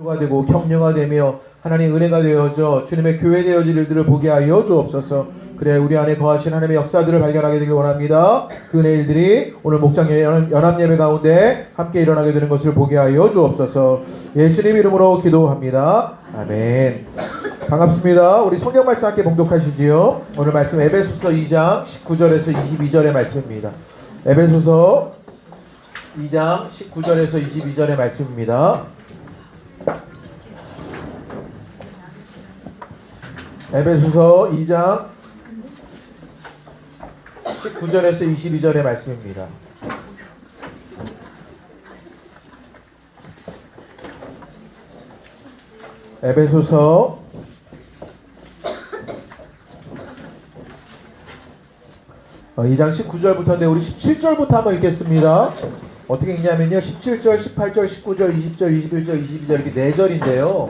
가 되고 격려가 되며 하나님 은혜가 되어져 주님의 교회 되어질 일들을 보게 하여 주옵소서. 그래 우리 안에 거하신 하나님의 역사들을 발견하게 되길 원합니다. 그 은혜 일들이 오늘 목장 연합 예배 가운데 함께 일어나게 되는 것을 보게 하여 주옵소서. 예수님 이름으로 기도합니다. 아멘. 반갑습니다. 우리 성경 말씀 함께 봉독하시지요. 오늘 말씀 에베소서 2장 19절에서 22절의 말씀입니다. 에베소서 2장 19절에서 22절의 말씀입니다. 에베소서 2장 19절에서 22절의 말씀입니다. 에베소서 2장 19절부터인데 우리 17절부터 한번 읽겠습니다. 어떻게 읽냐면요. 17절, 18절, 19절, 20절, 21절, 22절 이렇게 4절인데요.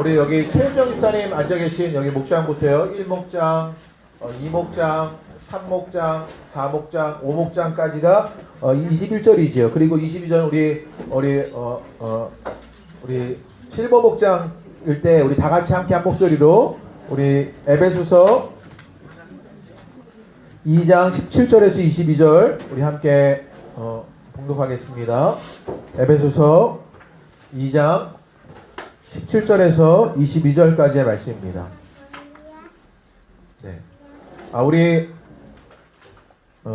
우리 여기 최은정 집사님 앉아계신 여기 목장부터요. 1목장, 2목장, 3목장, 4목장, 5목장까지가 21절이지요. 그리고 22절 우리 실버목장일 때 우리 다 같이 함께 한 목소리로 우리 에베소서 2장 17절에서 22절 우리 함께 봉독하겠습니다. 에베소서 2장 17절에서 22절까지의 말씀입니다. 네. 우리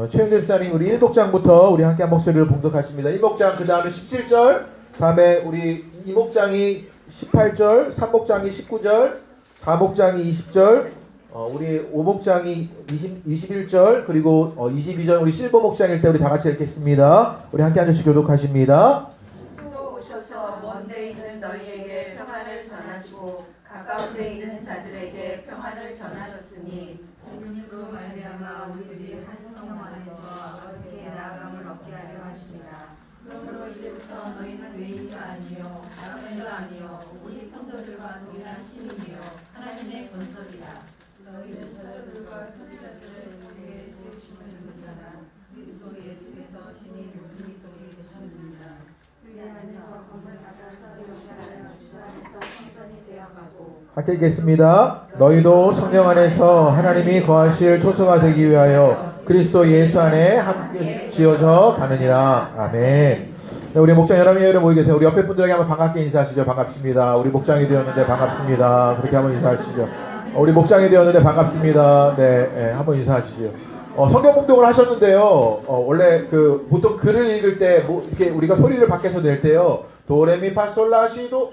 최영재 집사님 우리 1목장부터 우리 함께 한 목소리를 봉독하십니다. 1목장 그 다음에 17절 다음에 우리 2목장이 18절 3목장이 19절 4목장이 20절 우리 5목장이 21절 그리고 22절 우리 실버 목장일 때 우리 다 같이 읽겠습니다. 우리 함께 한 절씩 교독하십니다. 또 오셔서 먼데 있는 너희에게 평안을 전하시고 가까운 데 있는 자들에게 평안을 전하셨으니 주님으로 말미암아 우리들이 한 성령 안에서 아버지께 나아감을 얻게 하려 하십니다. 그러므로 이제부터 너희는 외인이 아니요 나그네가 아니요 우리 성도들과 동일한 신이며 하나님의 권속이라. 너희는 저자들과 소지자들을 우리에게 세우심을 입었잖아. 그리스도 예수께서 신이 모든 동이 되셨느니라. 그 안에서 건물 받아서 용하여 주 안에서 성전이 되어가고. 함께 읽겠습니다. 너희도 성령 안에서 하나님이 거하실 초소가 되기 위하여 그리스도 예수 안에 함께 지어져 가느니라. 아멘. 네, 우리 목장 연합 예배를 모이게 되세요. 우리 옆에 분들에게 한번 반갑게 인사하시죠. 반갑습니다. 우리 목장이 되었는데 반갑습니다. 그렇게 한번 인사하시죠. 우리 목장이 되었는데 반갑습니다. 네, 한번 인사하시죠. 성경 봉독을 하셨는데요. 원래 보통 글을 읽을 때 이렇게 우리가 소리를 밖에서 낼 때요. 도레미파솔라시도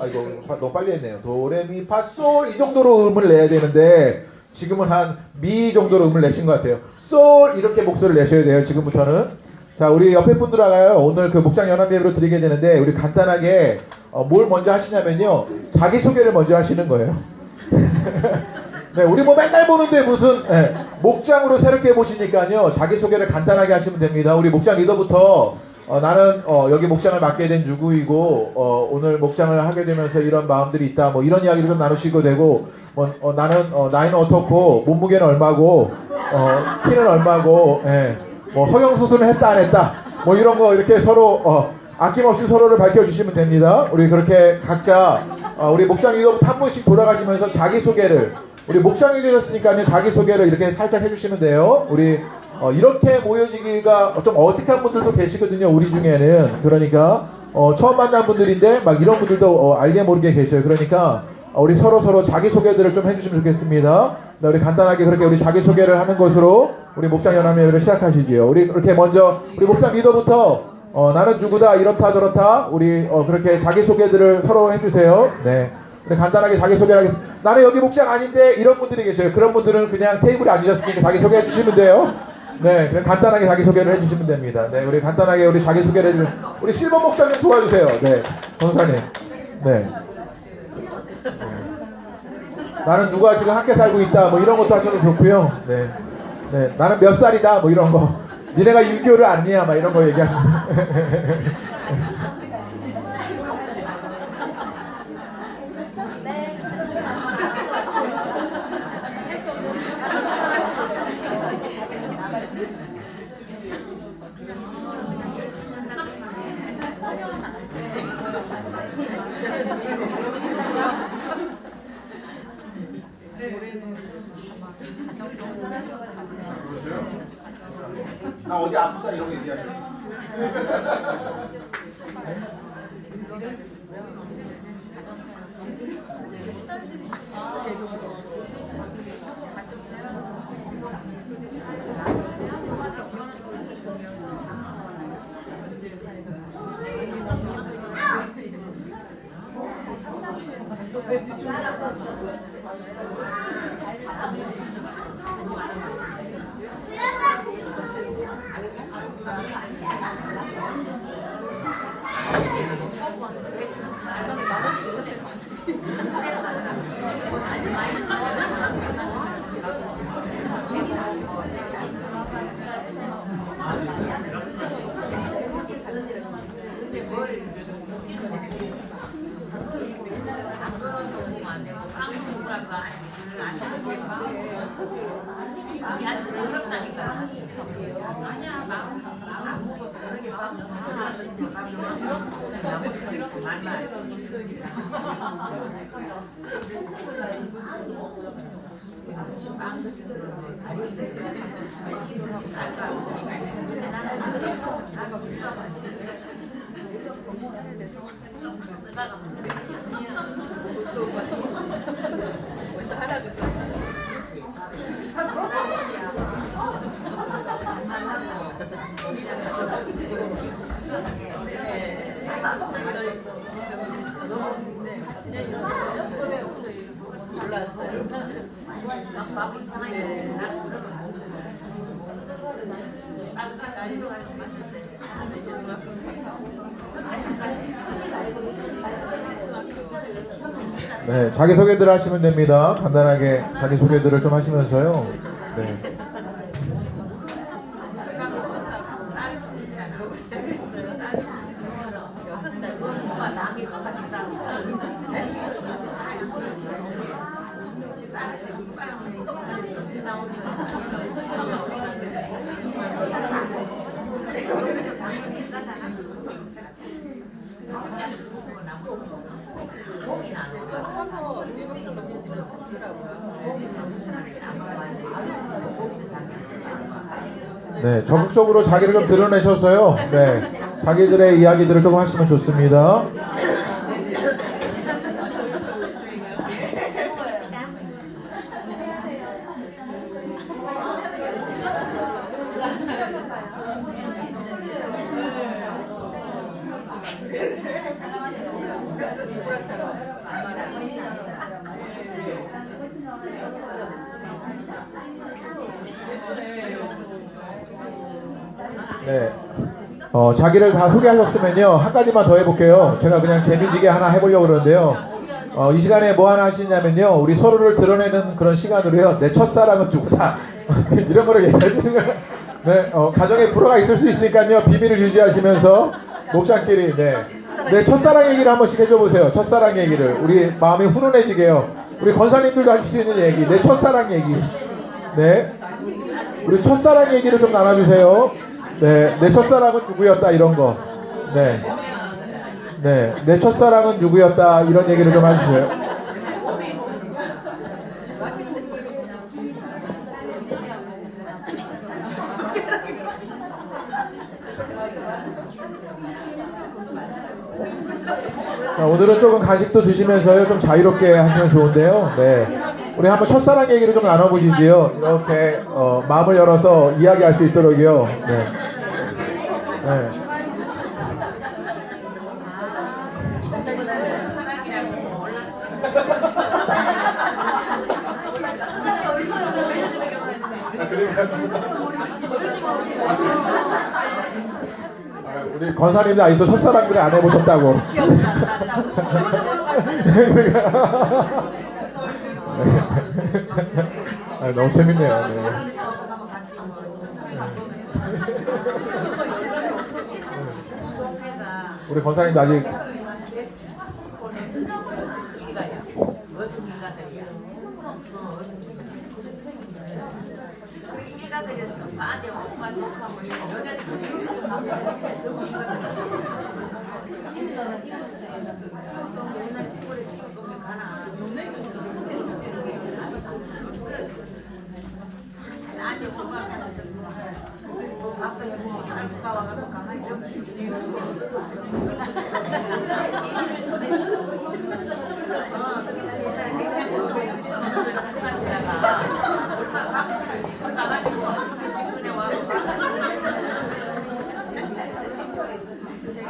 너무 빨리 했네요. 도레미파솔 이 정도로 음을 내야 되는데 지금은 한 미 정도로 음을 내신 것 같아요. 솔 이렇게 목소리를 내셔야 돼요. 지금부터는. 자, 우리 옆에 분들하고요. 오늘 목장 연합 예배로 드리게 되는데 우리 간단하게 뭘 먼저 하시냐면요. 자기소개를 먼저 하시는 거예요. 네, 우리 맨날 보는데 무슨 목장으로 새롭게 보시니까요. 자기소개를 간단하게 하시면 됩니다. 우리 목장 리더부터 나는 여기 목장을 맡게 된 누구이고 오늘 목장을 하게 되면서 이런 마음들이 있다. 뭐 이런 이야기를 좀 나누시고 되고 나는 나이는 어떻고 몸무게는 얼마고 키는 얼마고 뭐 성형수술을 했다 안 했다 뭐 이런 거 이렇게 서로 아낌없이 서로를 밝혀주시면 됩니다. 우리 그렇게 각자 우리 목장 리더부터 한 분씩 돌아가시면서 자기소개를 우리 목장이 되셨으니까요. 자기소개를 이렇게 살짝 해주시면 돼요. 우리 이렇게 모여지기가 좀 어색한 분들도 계시거든요. 우리 중에는. 그러니까 처음 만난 분들인데 막 이런 분들도 알게 모르게 계셔요. 그러니까 우리 서로 자기소개들을 좀 해주시면 좋겠습니다. 네, 우리 간단하게 그렇게 우리 자기소개를 하는 것으로 우리 목장 연합예배를 시작하시지요. 우리 그렇게 먼저 우리 목장 리더부터 나는 누구다 이렇다 저렇다 우리 그렇게 자기소개들을 서로 해주세요. 네. 우리 간단하게 자기소개를 하겠습니다. 나는 여기 목장 아닌데 이런 분들이 계셔요. 그런 분들은 그냥 테이블에 앉으셨으니까 자기소개 해주시면 돼요. 네, 그냥 간단하게 자기소개를 해주시면 됩니다. 네, 우리 간단하게 우리 자기소개를 해주면 우리 실버 목장님 도와주세요. 네, 권사님. 네. 나는 누가 지금 함께 살고 있다 뭐 이런 것도 하셔도 좋고요. 네, 네, 나는 몇 살이다 뭐 이런 거. 니네가 6.25를 아니냐 막 이런 거 얘기하시면 나 어디 아프다 이런 거 얘기하죠. 네, 자기소개들 하시면 됩니다. 간단하게 자기소개들을 좀 하시면서요. 네. 네, 적극적으로 자기를 좀 드러내셔서요. 네, 자기들의 이야기들을 조금 하시면 좋습니다. 네, 자기를 다 소개하셨으면요 한 가지만 더 해볼게요. 제가 그냥 재미지게 하나 해보려고 그러는데요. 이 시간에 뭐 하나 하시냐면요, 우리 서로를 드러내는 그런 시간으로요, 내 첫사랑은 누구다 이런 거를 얘기하시는 거예요. 네, 가정에 불화가 있을 수 있으니까요, 비밀을 유지하시면서 목사끼리 내 첫사랑 얘기를 한 번씩 해줘보세요. 첫사랑 얘기를 우리 마음이 훈훈해지게요. 우리 권사님들도 하실 수 있는 얘기, 내 첫사랑 얘기. 네, 우리 첫사랑 얘기를 좀 나눠주세요. 네, 내 첫사랑은 누구였다 이런 거. 네, 네, 내 첫사랑은 누구였다 이런 얘기를 좀 해주세요. 자, 오늘은 조금 간식도 드시면서요 좀 자유롭게 하시면 좋은데요. 네, 우리 한번 첫사랑 얘기를 좀 나눠보시지요. 이렇게 마음을 열어서 이야기할 수 있도록요. 네. 네. 우리 권사님도 아직도 첫사랑들을 안 해보셨다고. 아, 너무 재밌네요. 네. 우리 권사님도 아직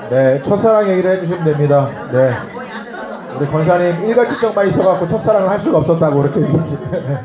네, 첫사랑 얘기를 해주시면 됩니다. 네. 우리 권사님 일가지정만 있어갖고 첫사랑을 할 수가 없었다고 그렇게 얘기했지. 네.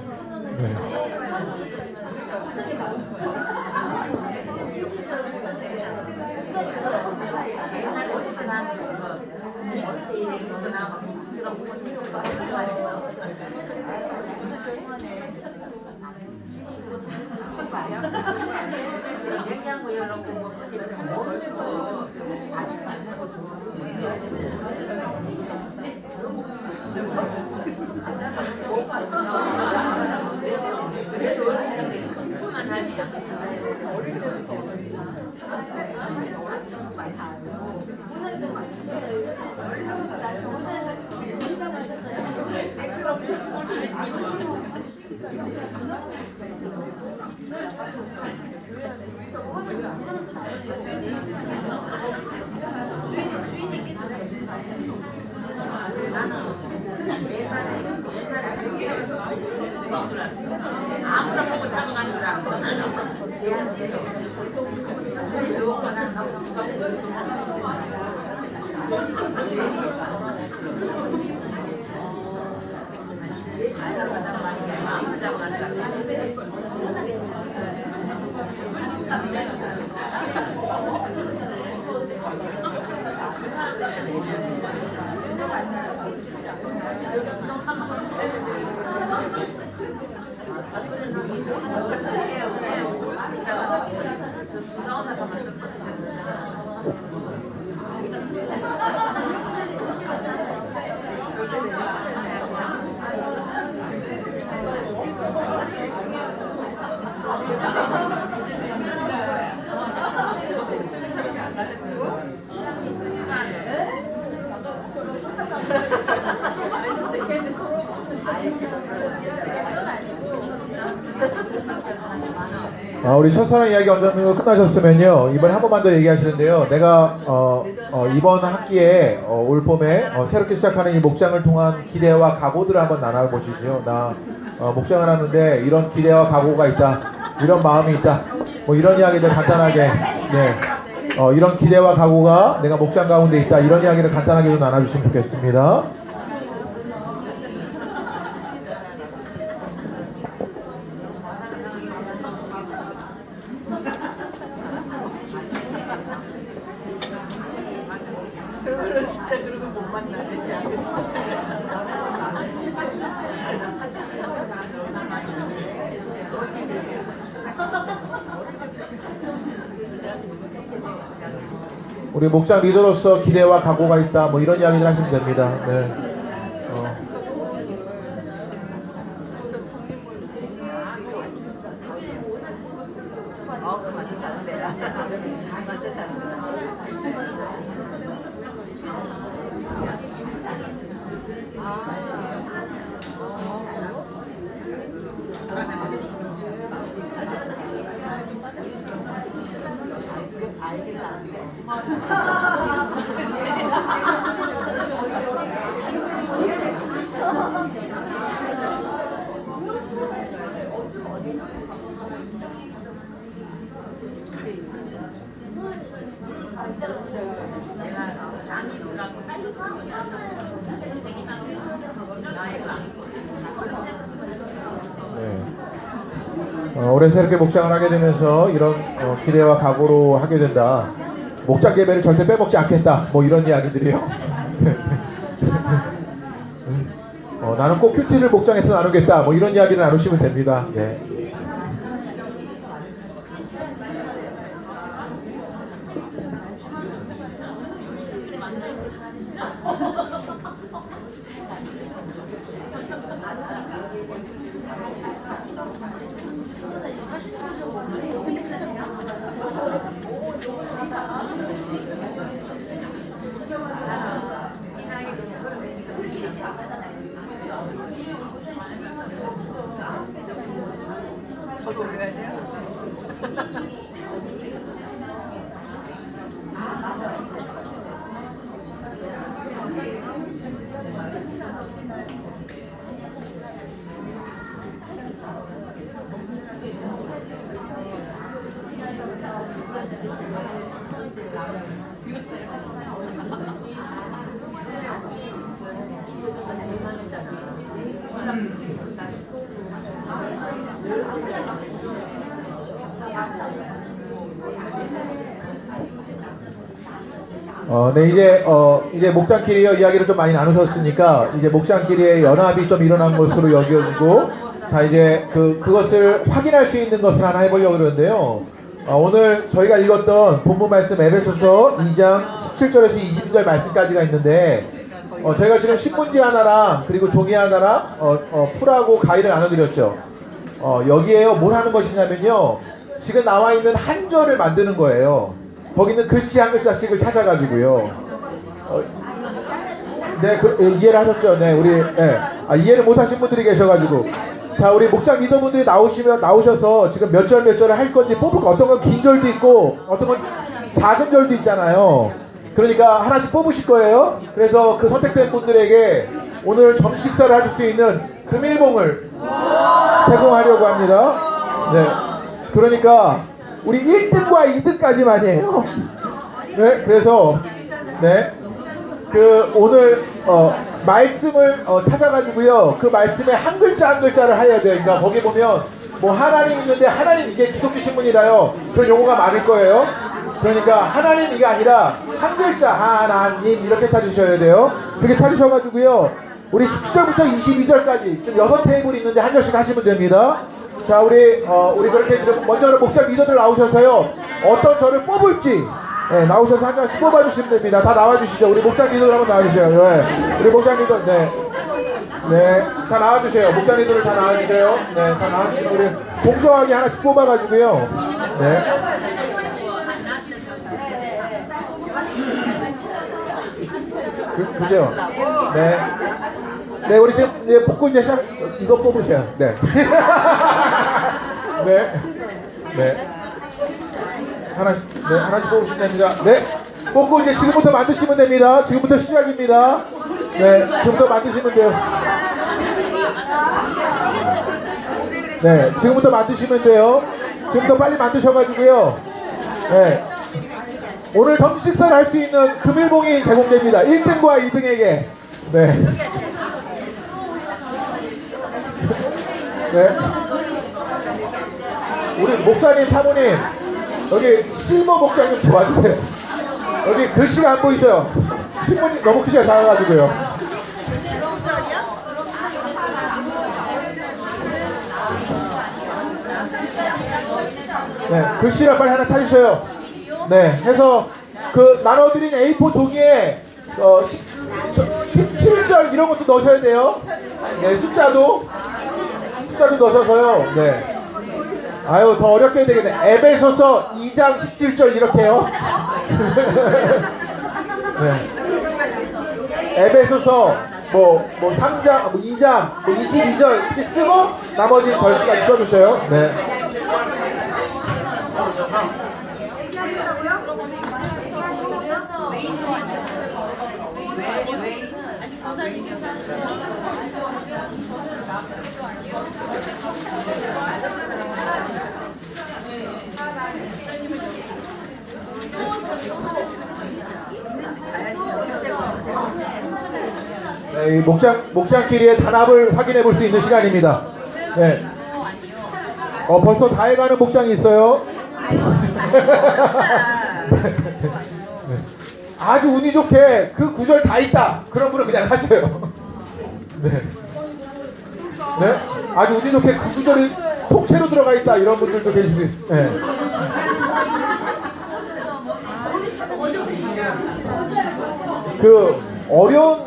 아무나 보고 잡아가는 줄 알았어. 우리 첫사랑 이야기 어느 정도 끝나셨으면요, 이번에 한 번만 더 얘기하시는데요. 내가 이번 학기에 올 봄에 새롭게 시작하는 이 목장을 통한 기대와 각오들을 한번 나눠보시죠. 나 목장을 하는데 이런 기대와 각오가 있다, 이런 마음이 있다, 뭐 이런 이야기들 간단하게, 네, 이런 기대와 각오가 내가 목장 가운데 있다, 이런 이야기를 간단하게 좀 나눠주시면 좋겠습니다. 우리 목장 리더로서 기대와 각오가 있다, 뭐 이런 이야기를 하시면 됩니다. 네. 올해 새롭게 목장을 하게 되면서 이런 기대와 각오로 하게 된다. 목장 예배를 절대 빼먹지 않겠다, 뭐 이런 이야기들이요. 나는 꼭 큐티를 목장에서 나누겠다, 뭐 이런 이야기를 나누시면 됩니다. 네. 저도 올려야 돼요? 네, 이제 목장끼리 이야기를 좀 많이 나누셨으니까, 이제 목장끼리의 연합이 좀 일어난 것으로 여겨지고, 자, 이제 그것을 확인할 수 있는 것을 하나 해보려고 그러는데요. 오늘 저희가 읽었던 본문 말씀 에베소서 2장 17절에서 22절 말씀까지가 있는데, 저희가 지금 신문지 하나랑, 그리고 종이 하나랑, 풀하고 가위를 나눠드렸죠. 여기에요, 뭘 하는 것이냐면요, 지금 나와 있는 한 절을 만드는 거예요. 거기는 글씨 한 글자씩을 찾아가지고요. 네, 이해를 하셨죠? 네, 이해를 못하신 분들이 계셔가지고. 자, 우리 목장 리더분들이 나오셔서 지금 몇 절을 할 건지 뽑을까? 어떤 건 긴 절도 있고, 어떤 건 작은 절도 있잖아요. 그러니까 하나씩 뽑으실 거예요. 그래서 그 선택된 분들에게 오늘 점심 식사를 하실 수 있는 금일봉을 제공하려고 합니다. 네. 그러니까, 우리 1등과 2등까지만이에요. 네, 그래서, 네. 오늘, 말씀을, 찾아가지고요. 그 말씀에 한 글자 한 글자를 해야 돼요. 그러니까 거기 보면, 뭐, 하나님 있는데, 하나님 이게 기독교 신문이라요. 그런 용어가 많을 거예요. 그러니까, 하나님 이게 아니라, 한 글자, 하나님, 이렇게 찾으셔야 돼요. 그렇게 찾으셔가지고요. 우리 10절부터 22절까지, 지금 6테이블 있는데 한 절씩 하시면 됩니다. 자, 우리 그렇게 지금 먼저 목장 리더들 나오셔서요. 어떤 절을 뽑을지, 네, 나오셔서 한 장씩 뽑아주시면 됩니다. 다 나와주시죠. 우리 목장 리더들 한번 나와주세요. 네. 우리 목장 리더, 네. 네. 다 나와주세요. 목장 리더들 다 나와주세요. 네. 다 나와주시고, 우리 공정하게 하나씩 뽑아가지고요. 네. 그죠? 네. 네, 우리 지금 이제 뽑고 이제 이거 뽑으세요. 네. 네. 네. 하나씩 뽑으시면 됩니다. 네. 뽑고 이제 지금부터 만드시면 됩니다. 지금부터 시작입니다. 네. 지금부터 만드시면 돼요. 네. 지금부터 만드시면 돼요. 지금부터 빨리 만드셔가지고요. 네. 오늘 점심 식사를 할 수 있는 금일봉이 제공됩니다. 1등과 2등에게. 네. 네. 우리 목사님, 사모님, 여기 실버 목장님 도와주세요. 여기 글씨가 안 보이셔요. 신문이 너무 글씨가 작아가지고요. 네, 글씨를 빨리 하나 찾으셔요. 네, 해서 나눠드린 A4 종이에 17절 이런 것도 넣으셔야 돼요. 네, 숫자도 넣으셔서요. 네. 아유, 더 어렵게 해야 되겠네. 에베소서 2장 17절 이렇게요. 네. 에베소서 뭐 3장, 2장, 22절 이렇게 쓰고 나머지 절까지 써주셔요. 네. 네, 이 목장끼리의 단합을 확인해 볼 수 있는 시간입니다. 네. 벌써 다 해가는 목장이 있어요. 네. 아주 운이 좋게 그 구절 다 있다. 그런 분은 그냥 하셔요. 네. 네. 아주 운이 좋게 그 구절이 통째로 들어가 있다. 이런 분들도 계실 수 있어요. 네. 어려운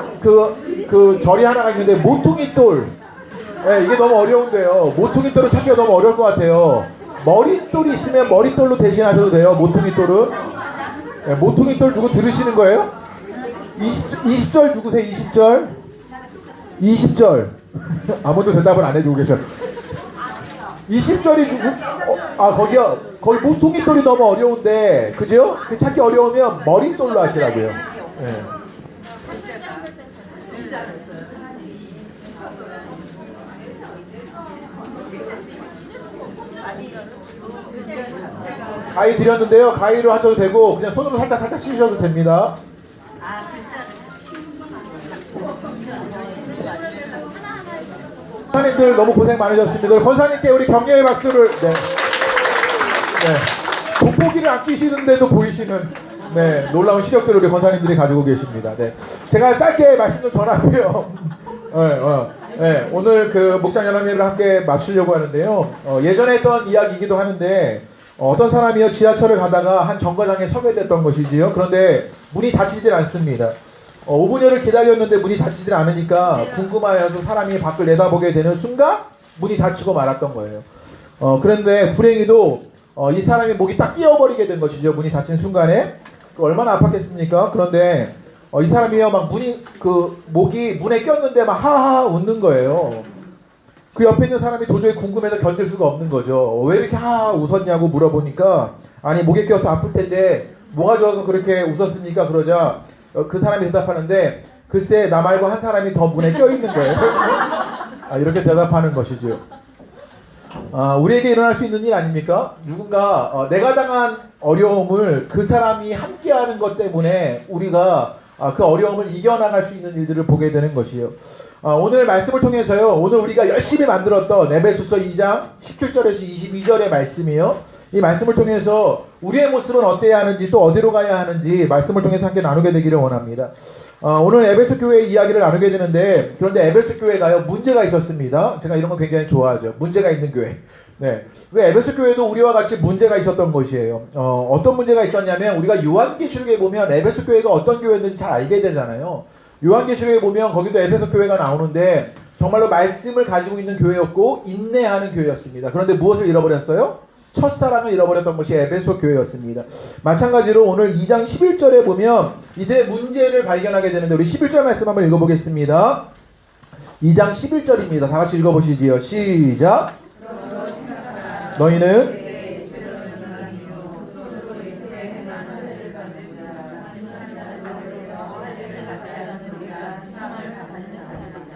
절이 하나가 있는데 모퉁이돌. 네, 이게 너무 어려운데요. 모퉁이돌을 찾기가 너무 어려울 것 같아요. 머릿돌이 있으면 머릿돌로 대신하셔도 돼요. 모퉁이돌은. 네, 모퉁이돌 누구 들으시는 거예요? 20절 누구세요? 20절? 20절. 아무도 대답을 안 해주고 계셔. 20절이 누구? 거기요. 거기 모퉁이돌이 너무 어려운데, 그죠? 그 찾기 어려우면 머릿돌로 하시라고요. 네. 가위 드렸는데요. 가위로 하셔도 되고 그냥 손으로 살짝 치셔도 됩니다. 권사님들 너무 고생 많으셨습니다. 권사님께 우리 격려의 박수를. 네. 돋보기를 안 끼시는데도 보이시는 놀라운 시력들을 우리 권사님들이 가지고 계십니다. 제가 짧게 말씀 좀 전하고요. 오늘 그 목장연합회를 함께 마치려고 하는데요. 예전에 했던 이야기이기도 하는데 어떤 사람이요 지하철을 가다가 한 정거장에 서게 됐던 것이지요. 그런데 문이 닫히질 않습니다. 5분여를 기다렸는데 문이 닫히질 않으니까 궁금하여서 사람이 밖을 내다보게 되는 순간 문이 닫히고 말았던 거예요. 그런데 불행히도 이 사람의 목이 딱 끼어버리게 된 것이죠. 문이 닫힌 순간에. 얼마나 아팠겠습니까? 그런데 이 사람이요 막 목이 문에 꼈는데 막 하하 웃는 거예요. 그 옆에 있는 사람이 도저히 궁금해서 견딜 수가 없는 거죠. 왜 이렇게 하하 웃었냐고 물어보니까 아니 목에 껴서 아플 텐데 뭐가 좋아서 그렇게 웃었습니까? 그러자 그 사람이 대답하는데 글쎄 나 말고 한 사람이 더 문에 껴있는 거예요. 이렇게 대답하는 것이죠. 우리에게 일어날 수 있는 일 아닙니까? 누군가 내가 당한 어려움을 그 사람이 함께하는 것 때문에 우리가 그 어려움을 이겨나갈 수 있는 일들을 보게 되는 것이요. 오늘 말씀을 통해서요. 오늘 우리가 열심히 만들었던 에베소서 2장 17절에서 22절의 말씀이요. 이 말씀을 통해서 우리의 모습은 어때야 하는지 또 어디로 가야 하는지 말씀을 통해서 함께 나누게 되기를 원합니다. 오늘 에베소 교회 이야기를 나누게 되는데 그런데 에베소 교회가요 문제가 있었습니다. 제가 이런 거 굉장히 좋아하죠. 문제가 있는 교회. 그 에베소 교회도 우리와 같이 문제가 있었던 것이에요. 어떤 문제가 있었냐면 우리가 요한계시록에 보면 에베소 교회가 어떤 교회였는지 잘 알게 되잖아요. 요한계시록에 보면 거기도 에베소 교회가 나오는데 정말로 말씀을 가지고 있는 교회였고 인내하는 교회였습니다. 그런데 무엇을 잃어버렸어요? 첫사랑을 잃어버렸던 것이 에베소 교회였습니다. 마찬가지로 오늘 2장 11절에 보면 이들의 문제를 발견하게 되는데 우리 11절 말씀 한번 읽어보겠습니다. 2장 11절입니다. 다 같이 읽어보시지요. 시작. 너희는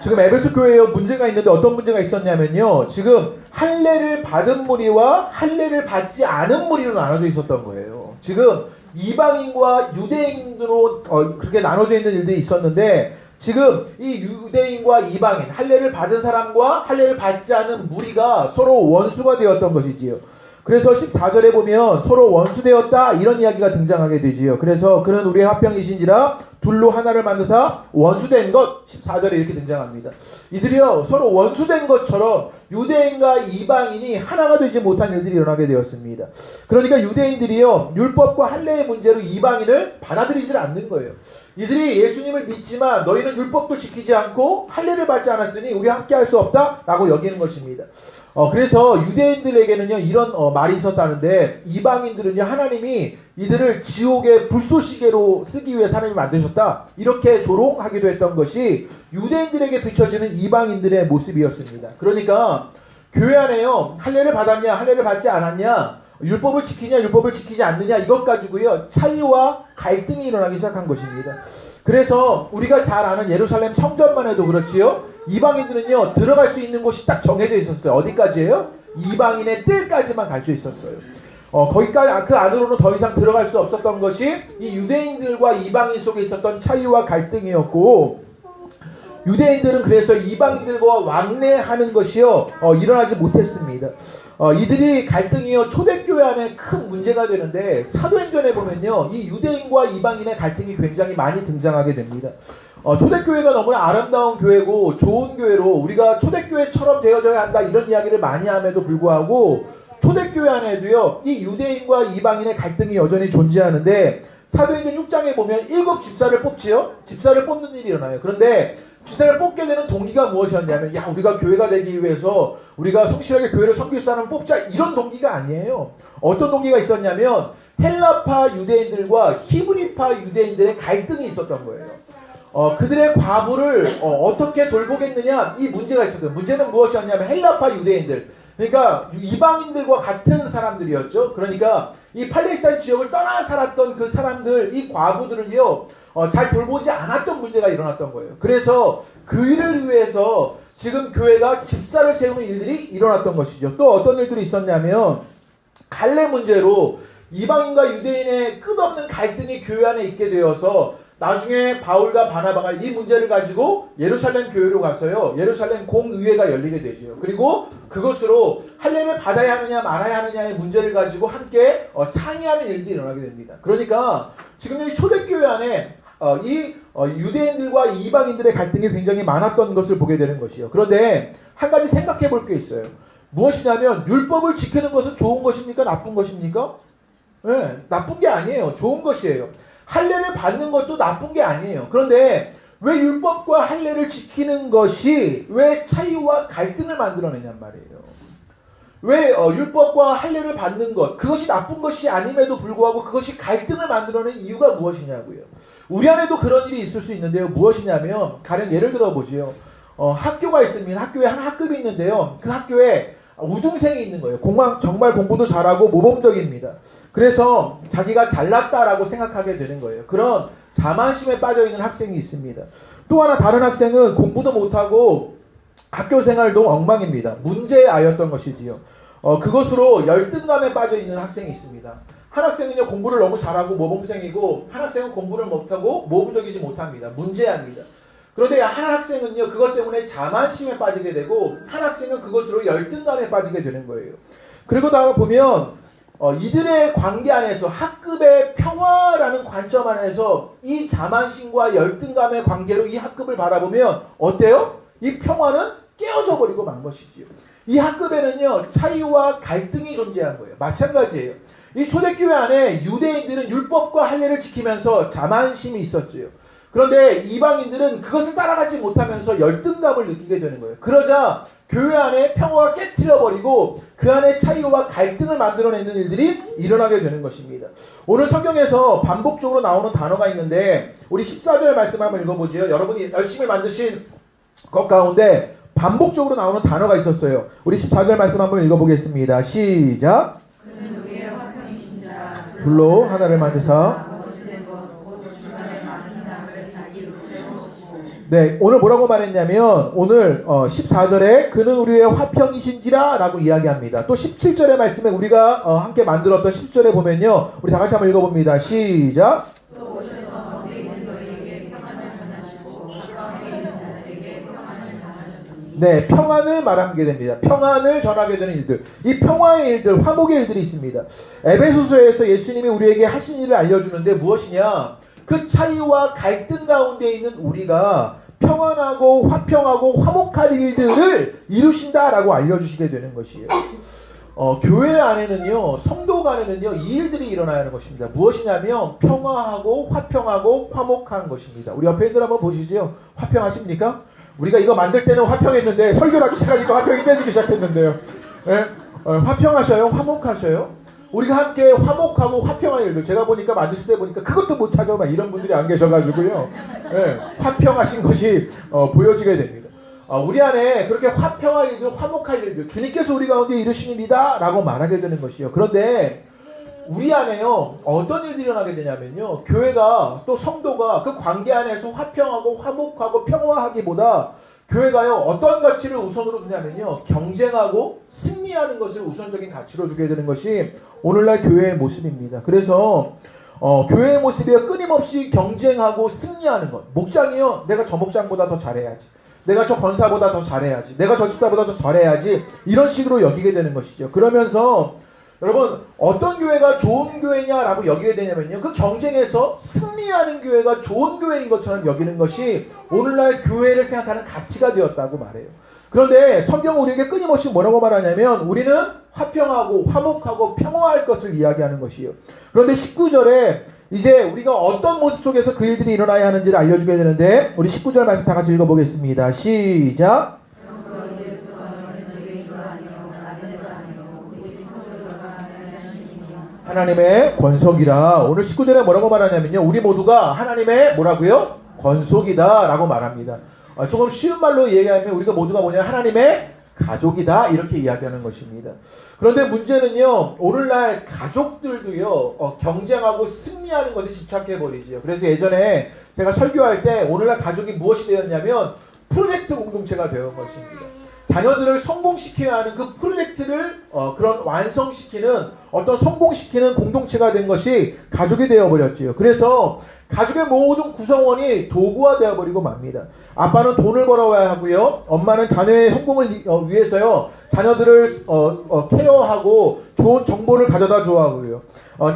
지금 에베소 교회에 문제가 있는데 어떤 문제가 있었냐면요. 지금 할례를 받은 무리와 할례를 받지 않은 무리로 나눠져 있었던 거예요. 지금 이방인과 유대인으로 그렇게 나눠져 있는 일들이 있었는데 지금 이 유대인과 이방인, 할례를 받은 사람과 할례를 받지 않은 무리가 서로 원수가 되었던 것이지요. 그래서 14절에 보면 서로 원수되었다 이런 이야기가 등장하게 되지요. 그래서 그는 우리의 화평이신지라 둘로 하나를 만드사 원수된 것 14절에 이렇게 등장합니다. 이들이요 서로 원수된 것처럼 유대인과 이방인이 하나가 되지 못한 일들이 일어나게 되었습니다. 그러니까 유대인들이요 율법과 할례의 문제로 이방인을 받아들이질 않는 거예요. 이들이 예수님을 믿지만 너희는 율법도 지키지 않고 할례를 받지 않았으니 우리 함께 할 수 없다 라고 여기는 것입니다. 그래서 유대인들에게는요 이런 말이 있었다는데 이방인들은요 하나님이 이들을 지옥의 불쏘시개로 쓰기 위해 하나님이 만드셨다 이렇게 조롱하기도 했던 것이 유대인들에게 비춰지는 이방인들의 모습이었습니다. 그러니까 교회 안에요 할례를 받았냐 할례를 받지 않았냐 율법을 지키냐 율법을 지키지 않느냐 이것 가지고요 차이와 갈등이 일어나기 시작한 것입니다. 그래서 우리가 잘 아는 예루살렘 성전만 해도 그렇지요. 이방인들은요 들어갈 수 있는 곳이 딱 정해져 있었어요. 어디까지예요? 이방인의 뜰까지만 갈 수 있었어요. 거기까지 그 안으로는 더 이상 들어갈 수 없었던 것이 이 유대인들과 이방인 속에 있었던 차이와 갈등이었고 유대인들은 그래서 이방인들과 왕래하는 것이요 일어나지 못했습니다. 이들이 갈등이요 초대교회 안에 큰 문제가 되는데 사도행전에 보면요 이 유대인과 이방인의 갈등이 굉장히 많이 등장하게 됩니다. 초대교회가 너무나 아름다운 교회고 좋은 교회로 우리가 초대교회처럼 되어져야 한다 이런 이야기를 많이 함에도 불구하고 초대교회 안에도요 이 유대인과 이방인의 갈등이 여전히 존재하는데 사도행전 6장에 보면 7 집사를 뽑지요. 집사를 뽑는 일이 일어나요. 그런데 집사를 뽑게 되는 동기가 무엇이었냐면 야 우리가 교회가 되기 위해서 우리가 성실하게 교회를 섬길 사람을 뽑자 이런 동기가 아니에요. 어떤 동기가 있었냐면 헬라파 유대인들과 히브리파 유대인들의 갈등이 있었던 거예요. 그들의 과부를 어떻게 돌보겠느냐 이 문제가 있었어요. 문제는 무엇이었냐면 헬라파 유대인들, 그러니까 이방인들과 같은 사람들이었죠. 그러니까 이 팔레스타인 지역을 떠나 살았던 그 사람들, 이 과부들을요 잘 돌보지 않았던 문제가 일어났던 거예요. 그래서 그 일을 위해서 지금 교회가 집사를 세우는 일들이 일어났던 것이죠. 또 어떤 일들이 있었냐면 갈래 문제로 이방인과 유대인의 끝없는 갈등이 교회 안에 있게 되어서 나중에 바울과 바나바가 이 문제를 가지고 예루살렘 교회로 가서요 예루살렘 공의회가 열리게 되죠. 그리고 그것으로 할례를 받아야 하느냐 말아야 하느냐의 문제를 가지고 함께 상의하는 일들이 일어나게 됩니다. 그러니까 지금 이 초대교회 안에 유대인들과 이방인들의 갈등이 굉장히 많았던 것을 보게 되는 것이요. 그런데 한 가지 생각해 볼 게 있어요. 무엇이냐면 율법을 지키는 것은 좋은 것입니까? 나쁜 것입니까? 네, 나쁜 게 아니에요. 좋은 것이에요. 할례를 받는 것도 나쁜 게 아니에요. 그런데 왜 율법과 할례를 지키는 것이 왜 차이와 갈등을 만들어내냔 말이에요. 왜 율법과 할례를 받는 것, 그것이 나쁜 것이 아님에도 불구하고 그것이 갈등을 만들어낸 이유가 무엇이냐고요. 우리 안에도 그런 일이 있을 수 있는데요. 무엇이냐면 가령 예를 들어보지요. 학교가 있으면 학교에 한 학급이 있는데요. 그 학교에 우등생이 있는 거예요. 정말 공부도 잘하고 모범적입니다. 그래서 자기가 잘났다라고 생각하게 되는 거예요. 그런 자만심에 빠져있는 학생이 있습니다. 또 하나 다른 학생은 공부도 못하고 학교 생활도 엉망입니다. 문제아였던 것이지요. 그것으로 열등감에 빠져있는 학생이 있습니다. 한 학생은요 공부를 너무 잘하고 모범생이고 한 학생은 공부를 못하고 모범적이지 못합니다. 문제아입니다. 그런데 한 학생은요 그것 때문에 자만심에 빠지게 되고 한 학생은 그것으로 열등감에 빠지게 되는 거예요. 그리고 나가 보면 이들의 관계 안에서 학급의 평화라는 관점 안에서 이 자만심과 열등감의 관계로 이 학급을 바라보면 어때요? 이 평화는 깨어져 버리고 만 것이지요. 이 학급에는요 차이와 갈등이 존재한 거예요. 마찬가지예요. 이 초대교회 안에 유대인들은 율법과 할례를 지키면서 자만심이 있었지요. 그런데 이방인들은 그것을 따라가지 못하면서 열등감을 느끼게 되는 거예요. 그러자 교회 안에 평화가 깨트려버리고 그 안에 차이와 갈등을 만들어내는 일들이 일어나게 되는 것입니다. 오늘 성경에서 반복적으로 나오는 단어가 있는데 우리 14절 말씀을 한번 읽어보지요. 여러분이 열심히 만드신 것 가운데 반복적으로 나오는 단어가 있었어요. 우리 14절 말씀 한번 읽어보겠습니다. 시작. 그는 우리의 화평이신자 불로 하나를 만드사. 네, 오늘 뭐라고 말했냐면 오늘 14절에 그는 우리의 화평이신지라 라고 이야기합니다. 또 17절의 말씀에 우리가 함께 만들었던 10절에 보면요. 우리 다 같이 한번 읽어봅니다. 시작. 또 오셔서 먼데 있는 너희에게 평안을 전하시고 가까운데 있는 자들에게 평안을 전하셨으니. 네, 평안을 말하게 됩니다. 평안을 전하게 되는 일들. 이 평화의 일들, 화목의 일들이 있습니다. 에베소서에서 예수님이 우리에게 하신 일을 알려주는데 무엇이냐? 그 차이와 갈등 가운데 있는 우리가 평안하고 화평하고 화목할 일들을 이루신다라고 알려주시게 되는 것이에요. 교회 안에는요, 성도 안에는요, 이 일들이 일어나야 하는 것입니다. 무엇이냐면 평화하고 화평하고 화목한 것입니다. 우리 옆에 있는 한번 보시죠. 화평하십니까? 우리가 이거 만들 때는 화평했는데 설교를 하기 시작하니까 화평이 깨지기 시작했는데요. 네? 화평하셔요? 화목하셔요? 우리가 함께 화목하고 화평한 일들, 제가 보니까 만드실 때 보니까 그것도 못 찾아 막 이런 분들이 안 계셔가지고요. 네, 화평하신 것이 보여지게 됩니다. 우리 안에 그렇게 화평한 일들, 화목할 일들, 주님께서 우리 가운데 이루십니다 라고 말하게 되는 것이요. 그런데 우리 안에요 어떤 일들이 일어나게 되냐면요, 교회가 또 성도가 그 관계 안에서 화평하고 화목하고 평화하기보다 교회가요 어떤 가치를 우선으로 두냐면요, 경쟁하고 승리하는 것을 우선적인 가치로 두게 되는 것이 오늘날 교회의 모습입니다. 그래서 교회의 모습이 끊임없이 경쟁하고 승리하는 것. 목장이요, 내가 저 목장보다 더 잘해야지, 내가 저 권사보다 더 잘해야지, 내가 저 집사보다 더 잘해야지, 이런 식으로 여기게 되는 것이죠. 그러면서 여러분 어떤 교회가 좋은 교회냐라고 여기게 되냐면요, 그 경쟁에서 승리하는 교회가 좋은 교회인 것처럼 여기는 것이 오늘날 교회를 생각하는 가치가 되었다고 말해요. 그런데 성경은 우리에게 끊임없이 뭐라고 말하냐면 우리는 화평하고 화목하고 평화할 것을 이야기하는 것이에요. 그런데 19절에 이제 우리가 어떤 모습 속에서 그 일들이 일어나야 하는지를 알려주게 되는데 우리 19절 말씀 다 같이 읽어보겠습니다. 시작. 하나님의 권속이라. 오늘 19절에 뭐라고 말하냐면요, 우리 모두가 하나님의 뭐라고요? 권속이다라고 말합니다. 조금 쉬운 말로 얘기하면 우리가 모두가 뭐냐? 하나님의 가족이다 이렇게 이야기하는 것입니다. 그런데 문제는요, 오늘날 가족들도요 경쟁하고 승리하는 것에 집착해버리지요. 그래서 예전에 제가 설교할 때 오늘날 가족이 무엇이 되었냐면 프로젝트 공동체가 되어 것입니다. 자녀들을 성공시켜야 하는 그 프로젝트를 그런 완성시키는 어떤 성공시키는 공동체가 된 것이 가족이 되어버렸지요. 그래서 가족의 모든 구성원이 도구화 되어버리고 맙니다. 아빠는 돈을 벌어와야 하고요. 엄마는 자녀의 성공을 위해서요. 자녀들을 케어하고 좋은 정보를 가져다 줘야 하고요.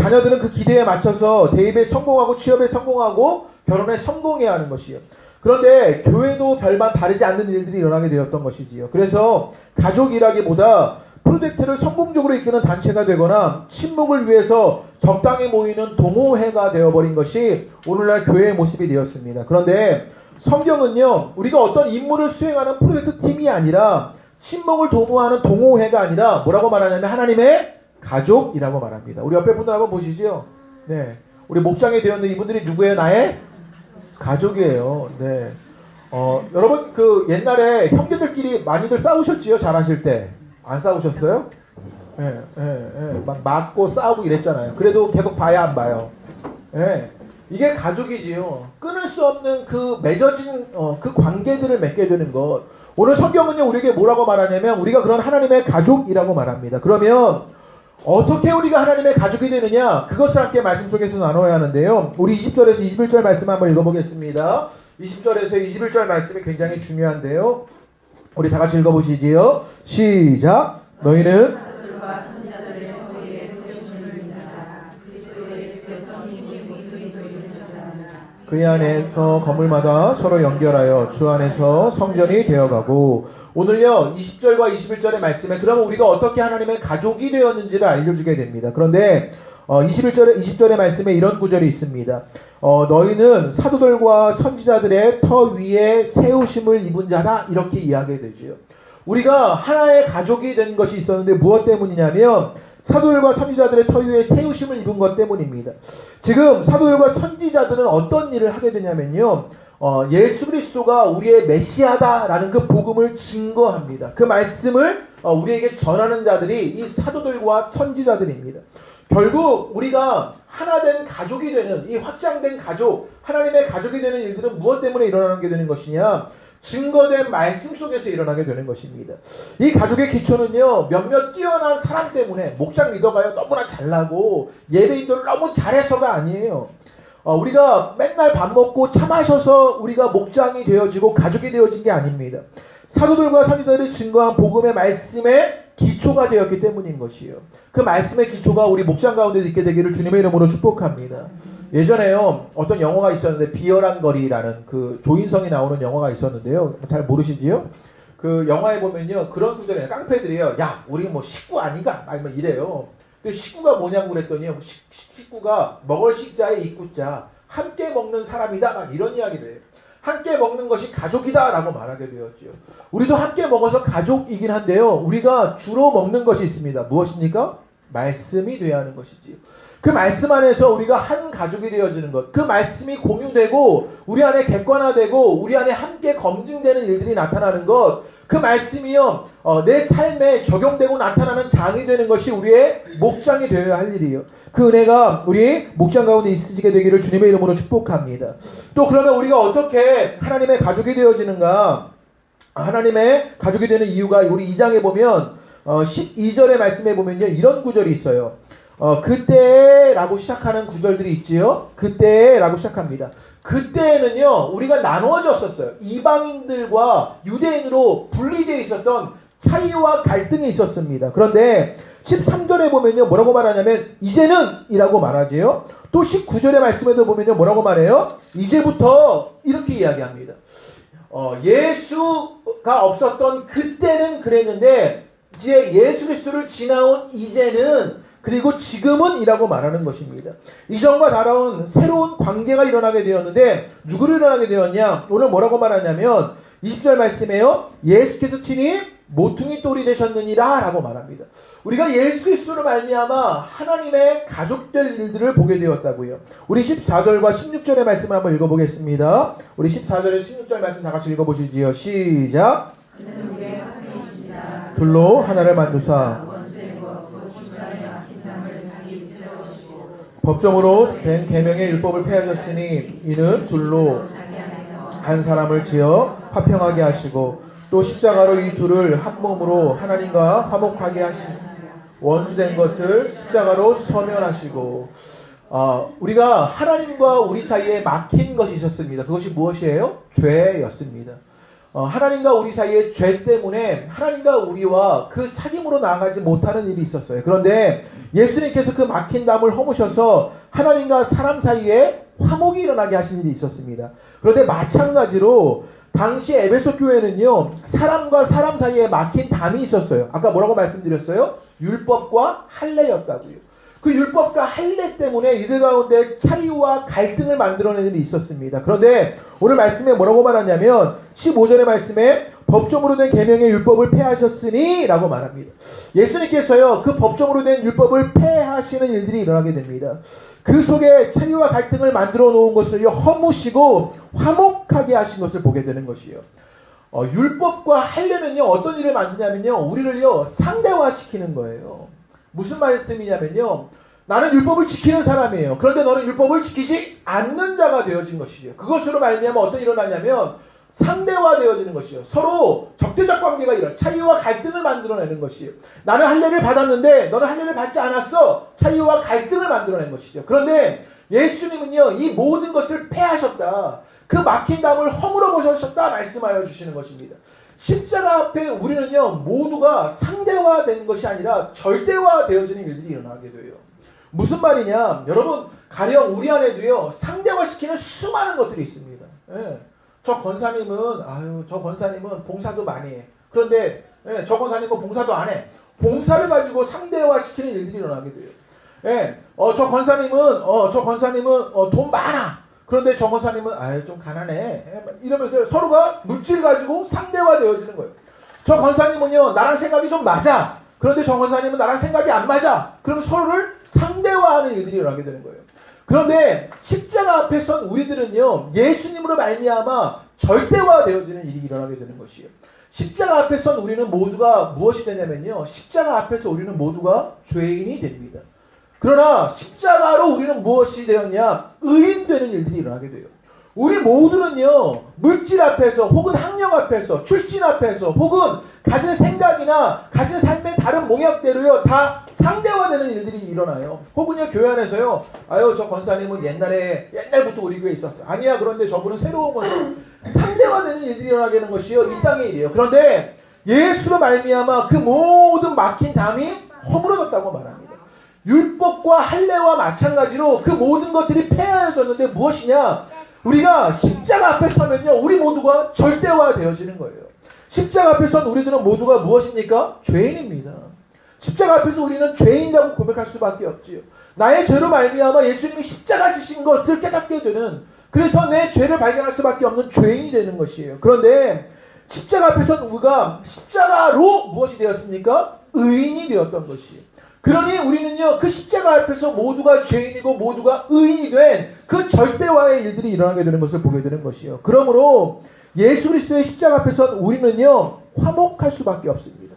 자녀들은 그 기대에 맞춰서 대입에 성공하고 취업에 성공하고 결혼에 성공해야 하는 것이요. 그런데 교회도 별반 다르지 않는 일들이 일어나게 되었던 것이지요. 그래서 가족이라기보다 프로젝트를 성공적으로 이끄는 단체가 되거나 친목을 위해서 적당히 모이는 동호회가 되어버린 것이 오늘날 교회의 모습이 되었습니다. 그런데 성경은요, 우리가 어떤 임무를 수행하는 프로젝트 팀이 아니라 친목을 도모하는 동호회가 아니라 뭐라고 말하냐면 하나님의 가족이라고 말합니다. 우리 옆에 분들 한번 보시죠. 네, 우리 목장에 되었는 이분들이 누구예요? 나의 가족이에요. 네. 여러분 그 옛날에 형제들끼리 많이들 싸우셨지요? 잘하실 때. 안 싸우셨어요? 막 맞고 싸우고 이랬잖아요. 그래도 계속 봐야 안 봐요. 이게 가족이지요. 끊을 수 없는 그 맺어진 그 관계들을 맺게 되는 것. 오늘 성경은요 우리에게 뭐라고 말하냐면 우리가 그런 하나님의 가족이라고 말합니다. 그러면 어떻게 우리가 하나님의 가족이 되느냐? 그것을 함께 말씀 속에서 나눠야 하는데요. 우리 20절에서 21절 말씀 한번 읽어보겠습니다. 20절에서 21절 말씀이 굉장히 중요한데요. 우리 다 같이 읽어보시지요. 시작. 너희는 그 안에서 건물마다 서로 연결하여 주 안에서 성전이 되어가고. 오늘요 20절과 21절의 말씀에 그러면 우리가 어떻게 하나님의 가족이 되었는지를 알려주게 됩니다. 그런데 20절의 말씀에 이런 구절이 있습니다. 너희는 사도들과 선지자들의 터 위에 세우심을 입은 자라 이렇게 이야기되죠. 우리가 하나의 가족이 된 것이 있었는데 무엇 때문이냐면 사도들과 선지자들의 터 위에 세우심을 입은 것 때문입니다. 지금 사도들과 선지자들은 어떤 일을 하게 되냐면요. 예수 그리스도가 우리의 메시아다라는 그 복음을 증거합니다. 그 말씀을 우리에게 전하는 자들이 이 사도들과 선지자들입니다. 결국 우리가 하나된 가족이 되는 이 확장된 가족, 하나님의 가족이 되는 일들은 무엇 때문에 일어나게 되는 것이냐? 증거된 말씀 속에서 일어나게 되는 것입니다. 이 가족의 기초는요, 몇몇 뛰어난 사람 때문에 목장 리더가요 너무나 잘나고 예배인들을 너무 잘해서가 아니에요. 우리가 맨날 밥 먹고 차 마셔서 우리가 목장이 되어지고 가족이 되어진 게 아닙니다. 사도들과 선지자들이 증거한 복음의 말씀의 기초가 되었기 때문인 것이에요. 그 말씀의 기초가 우리 목장 가운데 있게 되기를 주님의 이름으로 축복합니다. 예전에요 어떤 영화가 있었는데 비열한 거리라는 그 조인성이 나오는 영화가 있었는데요. 잘 모르시지요? 그 영화에 보면요 그런 분들이 깡패들이에요. 야 우리 뭐 식구 아닌가? 막 이래요. 근데 식구가 뭐냐고 그랬더니 식구가 먹을 식자에 입구자 함께 먹는 사람이다 막 이런 이야기를 해요. 함께 먹는 것이 가족이다 라고 말하게 되었죠. 우리도 함께 먹어서 가족이긴 한데요. 우리가 주로 먹는 것이 있습니다. 무엇입니까? 말씀이 되어야 하는 것이지요. 그 말씀 안에서 우리가 한 가족이 되어지는 것, 그 말씀이 공유되고 우리 안에 객관화되고 우리 안에 함께 검증되는 일들이 나타나는 것, 그 말씀이요 내 삶에 적용되고 나타나는 장이 되는 것이 우리의 목장이 되어야 할 일이에요. 그 은혜가 우리 목장 가운데 있으시게 되기를 주님의 이름으로 축복합니다. 또 그러면 우리가 어떻게 하나님의 가족이 되어지는가? 하나님의 가족이 되는 이유가 우리 2장에 보면 12절의 말씀에 보면요 이런 구절이 있어요. 그때라고 시작하는 구절들이 있지요. 그때라고 시작합니다. 그때는요 우리가 나누어졌었어요. 이방인들과 유대인으로 분리되어 있었던 차이와 갈등이 있었습니다. 그런데 13절에 보면요 뭐라고 말하냐면 이제는 이라고 말하지요. 또 19절의 말씀에도 보면요 뭐라고 말해요? 이제부터 이렇게 이야기합니다. 예수가 없었던 그때는 그랬는데 이제 예수 그리스도를 지나온 이제는 그리고 지금은 이라고 말하는 것입니다. 이전과 다른 새로운 관계가 일어나게 되었는데 누구를 일어나게 되었냐? 오늘 뭐라고 말하냐면 20절 말씀에요. 예수께서 친히 모퉁이 돌이 되셨느니라 라고 말합니다. 우리가 예수 그리스도로 말미암아 하나님의 가족될 일들을 보게 되었다고요. 우리 14절과 16절의 말씀을 한번 읽어보겠습니다. 우리 14절에 16절 말씀 다 같이 읽어보시지요. 시작. 둘로 하나를 만드사 법정으로 된 계명의 율법을 폐하셨으니 이는 둘로 한 사람을 지어 화평하게 하시고 또 십자가로 이 둘을 한 몸으로 하나님과 화목하게 하시고 원수된 것을 십자가로 소멸하시고 우리가 하나님과 우리 사이에 막힌 것이 있었습니다. 그것이 무엇이에요? 죄였습니다. 하나님과 우리 사이에 죄 때문에 하나님과 우리와 그 사귐으로 나아가지 못하는 일이 있었어요. 그런데 예수님께서 그 막힌 담을 허무셔서 하나님과 사람 사이에 화목이 일어나게 하신 일이 있었습니다. 그런데 마찬가지로 당시 에베소 교회는요, 사람과 사람 사이에 막힌 담이 있었어요. 아까 뭐라고 말씀드렸어요? 율법과 할례였다고요. 그 율법과 할례 때문에 이들 가운데 차이와 갈등을 만들어내는 일이 있었습니다. 그런데 오늘 말씀에 뭐라고 말하냐면 15절의 말씀에 법정으로 된 계명의 율법을 폐하셨으니 라고 말합니다. 예수님께서요, 그 법정으로 된 율법을 폐하시는 일들이 일어나게 됩니다. 그 속에 차이와 갈등을 만들어 놓은 것을 허무시고 화목하게 하신 것을 보게 되는 것이요. 율법과 할례는요, 어떤 일을 만드냐면요, 우리를요, 상대화시키는 거예요. 무슨 말씀이냐면요, 나는 율법을 지키는 사람이에요. 그런데 너는 율법을 지키지 않는 자가 되어진 것이죠. 그것으로 말미암아 어떤 일이 일어나냐면 상대화되어지는 것이요. 서로 적대적 관계가 일어나 차이와 갈등을 만들어내는 것이요. 나는 할례를 받았는데 너는 할례를 받지 않았어. 차이와 갈등을 만들어낸 것이죠. 그런데 예수님은요, 이 모든 것을 폐하셨다. 그 막힌 담을 허물어 보셨다 말씀하여 주시는 것입니다. 십자가 앞에 우리는요, 모두가 상대화된 것이 아니라 절대화되어지는 일들이 일어나게 돼요. 무슨 말이냐? 여러분, 가령 우리 안에도요, 상대화시키는 수많은 것들이 있습니다. 예. 저 권사님은 봉사도 많이 해. 그런데 저 권사님은 봉사도 안 해. 봉사를 가지고 상대화시키는 일들이 일어나게 돼요. 저 권사님은 돈 많아. 그런데 저 권사님은 좀 가난해. 이러면서 서로가 물질 가지고 상대화되어지는 거예요. 저 권사님은요, 나랑 생각이 좀 맞아. 그런데 저 권사님은 나랑 생각이 안 맞아. 그러면 서로를 상대화하는 일들이 일어나게 되는 거예요. 그런데 십자가 앞에 선 우리들은요, 예수님으로 말미암아 절대화되어지는 일이 일어나게 되는 것이에요. 십자가 앞에 선 우리는 모두가 무엇이 되냐면요, 십자가 앞에서 우리는 모두가 죄인이 됩니다. 그러나 십자가로 우리는 무엇이 되었냐? 의인되는 일들이 일어나게 돼요. 우리 모두는요, 물질 앞에서 혹은 학력 앞에서 출신 앞에서 혹은 가진 생각이나 가진 삶의 다른 몽약대로요, 다 상대화되는 일들이 일어나요. 혹은요, 교회 안에서요, 저 권사님은 옛날부터 우리 교회에 있었어. 아니야, 그런데 저분은 새로운 거죠. 상대화되는 일들이 일어나게 되는 것이요, 이 땅의 일이에요. 그런데 예수로 말미암아 그 모든 막힌 담이 허물어졌다고 말합니다. 율법과 할례와 마찬가지로 그 모든 것들이 폐하여졌는데 무엇이냐? 우리가 십자가 앞에 서면요, 우리 모두가 절대화되어지는 거예요. 십자가 앞에 선 우리들은 모두가 무엇입니까? 죄인입니다. 십자가 앞에서 우리는 죄인이라고 고백할 수밖에 없지요. 나의 죄로 말미암아 예수님이 십자가 지신 것을 깨닫게 되는, 그래서 내 죄를 발견할 수밖에 없는 죄인이 되는 것이에요. 그런데 십자가 앞에 선 우리가 십자가로 무엇이 되었습니까? 의인이 되었던 것이에요. 그러니 우리는요, 그 십자가 앞에서 모두가 죄인이고 모두가 의인이 된 그 절대화의 일들이 일어나게 되는 것을 보게 되는 것이요. 그러므로 예수 그리스도의 십자가 앞에서 우리는요, 화목할 수밖에 없습니다.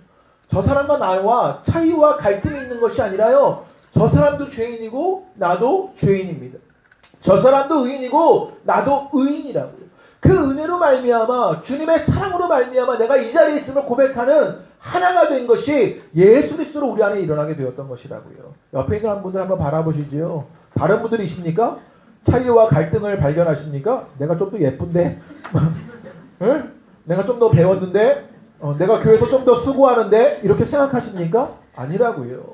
저 사람과 나와 차이와 갈등이 있는 것이 아니라요, 저 사람도 죄인이고 나도 죄인입니다. 저 사람도 의인이고 나도 의인이라고요. 그 은혜로 말미암아, 주님의 사랑으로 말미암아 내가 이 자리에 있음을 고백하는 하나가 된 것이 예수 그리스도로 우리 안에 일어나게 되었던 것이라고요. 옆에 있는 한 분들 한번 바라보시죠. 다른 분들이 있습니까? 차이와 갈등을 발견하십니까? 내가 좀 더 예쁜데, 응? 내가 좀 더 배웠는데, 내가 교회에서 좀 더 수고하는데, 이렇게 생각하십니까? 아니라고요.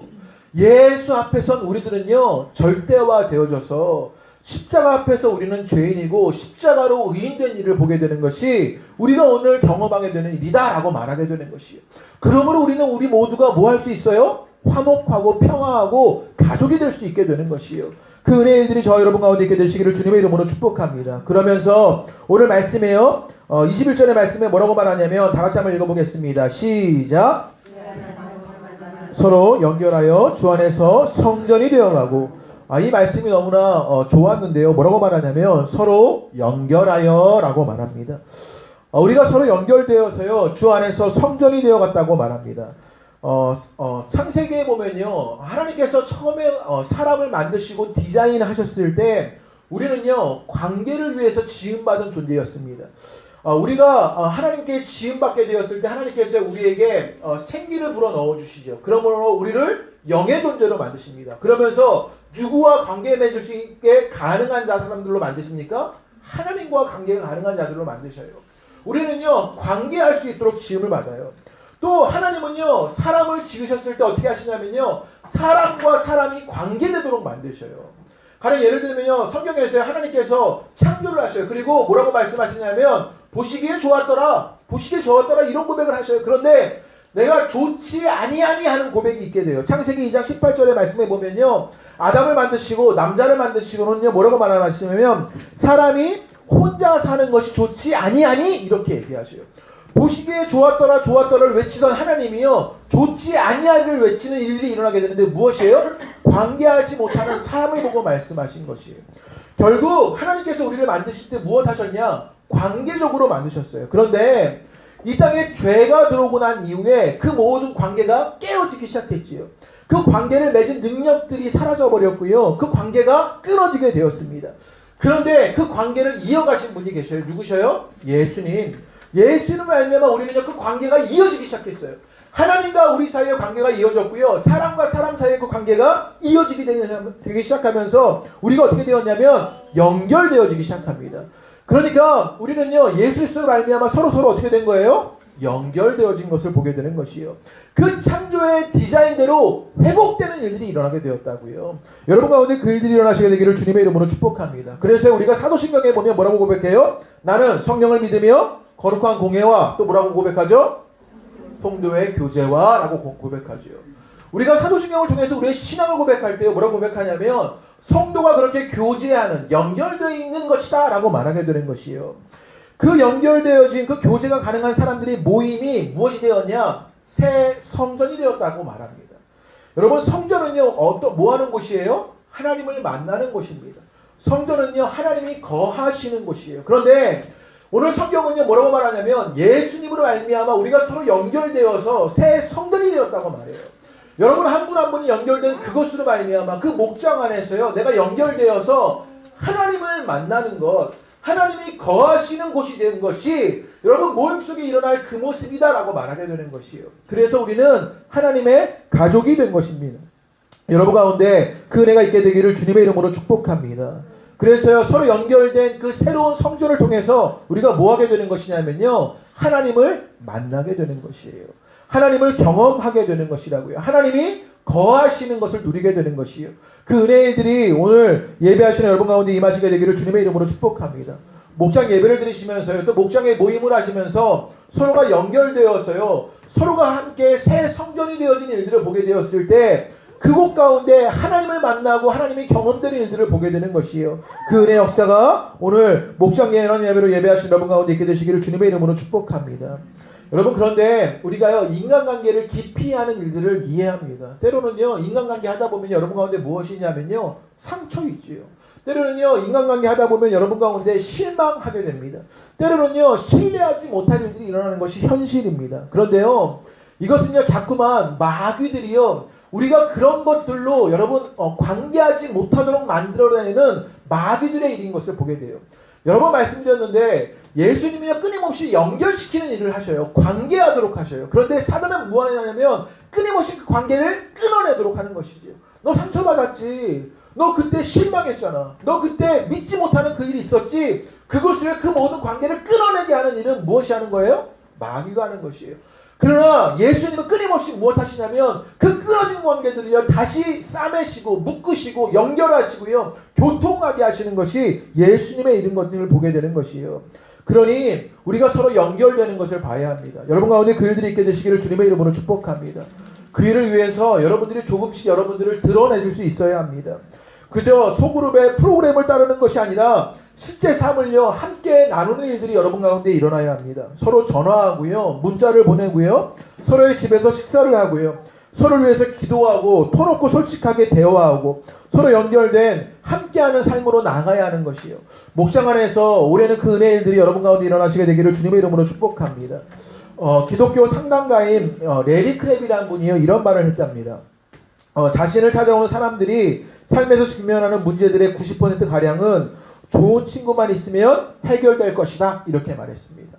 예수 앞에 선 우리들은요, 절대화 되어져서 십자가 앞에서 우리는 죄인이고 십자가로 의인된 일을 보게 되는 것이 우리가 오늘 경험하게 되는 일이다 라고 말하게 되는 것이에요. 그러므로 우리는 우리 모두가 뭐 할 수 있어요? 화목하고 평화하고 가족이 될 수 있게 되는 것이에요. 그 은혜의 일들이 저와 여러분 가운데 있게 되시기를 주님의 이름으로 축복합니다. 그러면서 오늘 말씀에요, 21절의 말씀에 뭐라고 말하냐면 다 같이 한번 읽어보겠습니다. 시작. 서로 연결하여 주 안에서 성전이 되어가고. 이 말씀이 너무나 좋았는데요. 뭐라고 말하냐면 서로 연결하여 라고 말합니다. 우리가 서로 연결되어서요 주 안에서 성전이 되어갔다고 말합니다. 창세기에 보면요 하나님께서 처음에 사람을 만드시고 디자인하셨을 때 우리는요 관계를 위해서 지음받은 존재였습니다. 우리가 하나님께 지음받게 되었을 때 하나님께서 우리에게 생기를 불어넣어 주시죠. 그러므로 우리를 영의 존재로 만드십니다. 그러면서 누구와 관계 맺을 수 있게 가능한 사람들로 만드십니까? 하나님과 관계가 가능한 자들로 만드셔요. 우리는요 관계할 수 있도록 지음을 받아요. 또 하나님은요 사람을 지으셨을 때 어떻게 하시냐면요 사람과 사람이 관계되도록 만드셔요. 가령 예를 들면요 성경에서 하나님께서 창조를 하셔요. 그리고 뭐라고 말씀하시냐면 보시기에 좋았더라 보시기에 좋았더라 이런 고백을 하셔요. 그런데 내가 좋지 아니하니 하는 고백이 있게 돼요. 창세기 2장 18절의 말씀에 보면요 아담을 만드시고 남자를 만드시고는요 뭐라고 말하시냐면 사람이 혼자 사는 것이 좋지 아니하니 이렇게 얘기하셔요. 보시기에 좋았더라 좋았더라를 외치던 하나님이요 좋지 아니하기를 외치는 일들이 일어나게 되는데 무엇이에요? 관계하지 못하는 사람을 보고 말씀하신 것이에요. 결국 하나님께서 우리를 만드실 때 무엇 하셨냐? 관계적으로 만드셨어요. 그런데 이 땅에 죄가 들어오고 난 이후에 그 모든 관계가 깨어지기 시작했지요. 그 관계를 맺은 능력들이 사라져버렸고요. 그 관계가 끊어지게 되었습니다. 그런데 그 관계를 이어가신 분이 계셔요. 누구셔요? 예수님. 예수님을 알면 우리는요 그 관계가 이어지기 시작했어요. 하나님과 우리 사이의 관계가 이어졌고요. 사람과 사람 사이의 그 관계가 이어지게 되기 시작하면서 우리가 어떻게 되었냐면 연결되어지기 시작합니다. 그러니까 우리는요 예수 그리스도로 말미암아 서로 어떻게 된 거예요? 연결되어진 것을 보게 되는 것이요. 그 창조의 디자인대로 회복되는 일들이 일어나게 되었다고요. 여러분 가운데 그 일들이 일어나시게 되기를 주님의 이름으로 축복합니다. 그래서 우리가 사도신경에 보면 뭐라고 고백해요? 나는 성령을 믿으며 거룩한 공예와 또 뭐라고 고백하죠? 성도의 교제와 라고 고백하죠. 우리가 사도신경을 통해서 우리의 신앙을 고백할 때 뭐라고 고백하냐면 성도가 그렇게 교제하는 연결되어 있는 것이다 라고 말하게 되는 것이에요. 그 연결되어진 그 교제가 가능한 사람들의 모임이 무엇이 되었냐? 새 성전이 되었다고 말합니다. 여러분 성전은요 뭐 하는 곳이에요? 하나님을 만나는 곳입니다. 성전은요 하나님이 거하시는 곳이에요. 그런데 오늘 성경은요 뭐라고 말하냐면 예수님으로 말미암아 우리가 서로 연결되어서 새 성전이 되었다고 말해요. 여러분 한 분 한 분이 연결된 그것으로 말미암아 그 목장 안에서요 내가 연결되어서 하나님을 만나는 것 하나님이 거하시는 곳이 된 것이 여러분 모임 속에 일어날 그 모습이다라고 말하게 되는 것이에요. 그래서 우리는 하나님의 가족이 된 것입니다. 여러분 가운데 그 은혜가 있게 되기를 주님의 이름으로 축복합니다. 그래서요 서로 연결된 그 새로운 성전을 통해서 우리가 뭐 하게 되는 것이냐면요 하나님을 만나게 되는 것이에요. 하나님을 경험하게 되는 것이라고요. 하나님이 거하시는 것을 누리게 되는 것이에요. 그 은혜들이 오늘 예배하시는 여러분 가운데 임하시게 되기를 주님의 이름으로 축복합니다. 목장 예배를 드리시면서요 또 목장의 모임을 하시면서 서로가 연결되어서요 서로가 함께 새 성전이 되어진 일들을 보게 되었을 때 그곳 가운데 하나님을 만나고 하나님이 경험되는 일들을 보게 되는 것이에요. 그 은혜 역사가 오늘 목장 예배로 예배하신 여러분 가운데 있게 되시기를 주님의 이름으로 축복합니다. 여러분 그런데 우리가요 인간관계를 깊이 하는 일들을 이해합니다. 때로는요 인간관계 하다 보면 여러분 가운데 무엇이냐면요 상처 있지요. 때로는요 인간관계 하다 보면 여러분 가운데 실망하게 됩니다. 때로는요 신뢰하지 못할 일들이 일어나는 것이 현실입니다. 그런데요 이것은요 자꾸만 마귀들이요 우리가 그런 것들로 여러분 관계하지 못하도록 만들어내는 마귀들의 일인 것을 보게 돼요. 여러 번 말씀드렸는데 예수님이요 끊임없이 연결시키는 일을 하셔요. 관계하도록 하셔요. 그런데 사단은 무엇이냐면 끊임없이 그 관계를 끊어내도록 하는 것이죠. 너 상처받았지. 너 그때 실망했잖아. 너 그때 믿지 못하는 그 일이 있었지. 그것으로 그 모든 관계를 끊어내게 하는 일은 무엇이 하는 거예요? 마귀가 하는 것이에요. 그러나 예수님은 끊임없이 무엇 하시냐면 그 끊어진 관계들이요 다시 싸매시고 묶으시고 연결하시고요 교통하게 하시는 것이 예수님의 이런 것들을 보게 되는 것이에요. 그러니 우리가 서로 연결되는 것을 봐야 합니다. 여러분 가운데 그 일들이 있게 되시기를 주님의 이름으로 축복합니다. 그 일을 위해서 여러분들이 조금씩 여러분들을 드러내실 수 있어야 합니다. 그저 소그룹의 프로그램을 따르는 것이 아니라 실제 삶을요 함께 나누는 일들이 여러분 가운데 일어나야 합니다. 서로 전화하고요, 문자를 보내고요, 서로의 집에서 식사를 하고요, 서로를 위해서 기도하고 터놓고 솔직하게 대화하고 서로 연결된 함께하는 삶으로 나가야 하는 것이요. 목장 안에서 올해는 그 은혜의 일들이 여러분 가운데 일어나시게 되기를 주님의 이름으로 축복합니다. 기독교 상담가인 레리 크랩이라는 분이요 이런 말을 했답니다. 자신을 찾아오는 사람들이 삶에서 직면하는 문제들의 90%가량은 좋은 친구만 있으면 해결될 것이다 이렇게 말했습니다.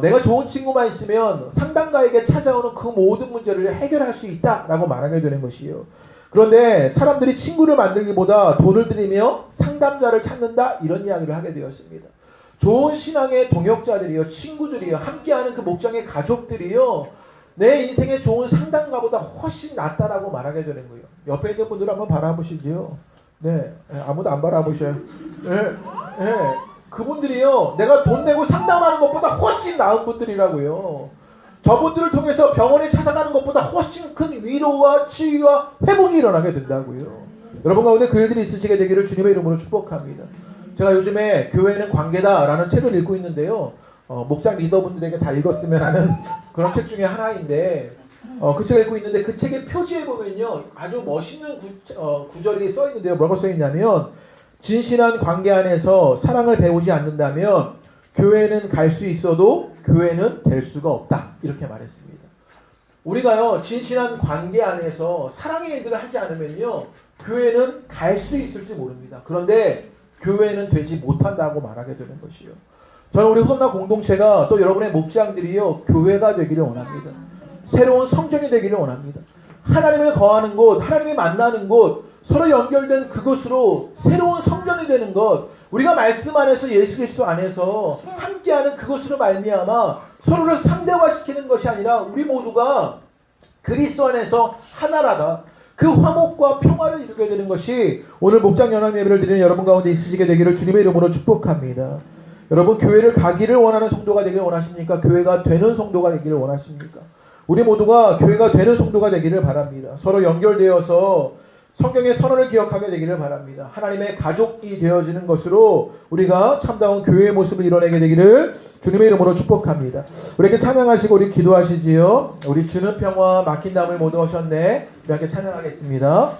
내가 좋은 친구만 있으면 상담가에게 찾아오는 그 모든 문제를 해결할 수 있다라고 말하게 되는 것이요. 그런데 사람들이 친구를 만들기보다 돈을 들이며 상담자를 찾는다 이런 이야기를 하게 되었습니다. 좋은 신앙의 동역자들이요, 친구들이요, 함께하는 그 목장의 가족들이요, 내 인생의 좋은 상담가보다 훨씬 낫다라고 말하게 되는 거예요. 옆에 있는 분들 한번 바라보시지요. 네, 아무도 안 바라보셔요. 그분들이요, 내가 돈 내고 상담하는 것보다 훨씬 나은 분들이라고요. 저분들을 통해서 병원에 찾아가는 것보다 훨씬 큰 위로와 치유와 회복이 일어나게 된다고요. 여러분 가운데 그 일들이 있으시게 되기를 주님의 이름으로 축복합니다. 제가 요즘에 교회는 관계다라는 책을 읽고 있는데요. 목장 리더분들에게 다 읽었으면 하는 그런 책 중에 하나인데 그 책을 읽고 있는데 그 책의 표지에 보면요 아주 멋있는 구절이 써 있는데요. 뭐라고 써 있냐면 진실한 관계 안에서 사랑을 배우지 않는다면 교회는 갈 수 있어도 교회는 될 수가 없다 이렇게 말했습니다. 우리가요 진실한 관계 안에서 사랑의 일들을 하지 않으면요 교회는 갈 수 있을지 모릅니다. 그런데 교회는 되지 못한다고 말하게 되는 것이요. 저는 우리 혼나 공동체가 또 여러분의 목장들이요 교회가 되기를 원합니다. 새로운 성전이 되기를 원합니다. 하나님을 거하는 곳, 하나님이 만나는 곳, 서로 연결된 그곳으로 새로운 성전이 되는 것, 우리가 말씀 안에서 예수 그리스도 안에서 함께하는 그것으로 말미암아 서로를 상대화시키는 것이 아니라 우리 모두가 그리스도 안에서 하나라다. 그 화목과 평화를 이루게 되는 것이 오늘 목장 연합 예배를 드리는 여러분 가운데 있으시게 되기를 주님의 이름으로 축복합니다. 여러분 교회를 가기를 원하는 성도가 되기를 원하십니까? 교회가 되는 성도가 되기를 원하십니까? 우리 모두가 교회가 되는 성도가 되기를 바랍니다. 서로 연결되어서 성경의 선언을 기억하게 되기를 바랍니다. 하나님의 가족이 되어지는 것으로 우리가 참다운 교회의 모습을 이뤄내게 되기를 주님의 이름으로 축복합니다. 우리에게 찬양하시고 우리 기도하시지요. 우리 주는 평화 막힌 담을 모두 오셨네. 우리 함께 찬양하겠습니다.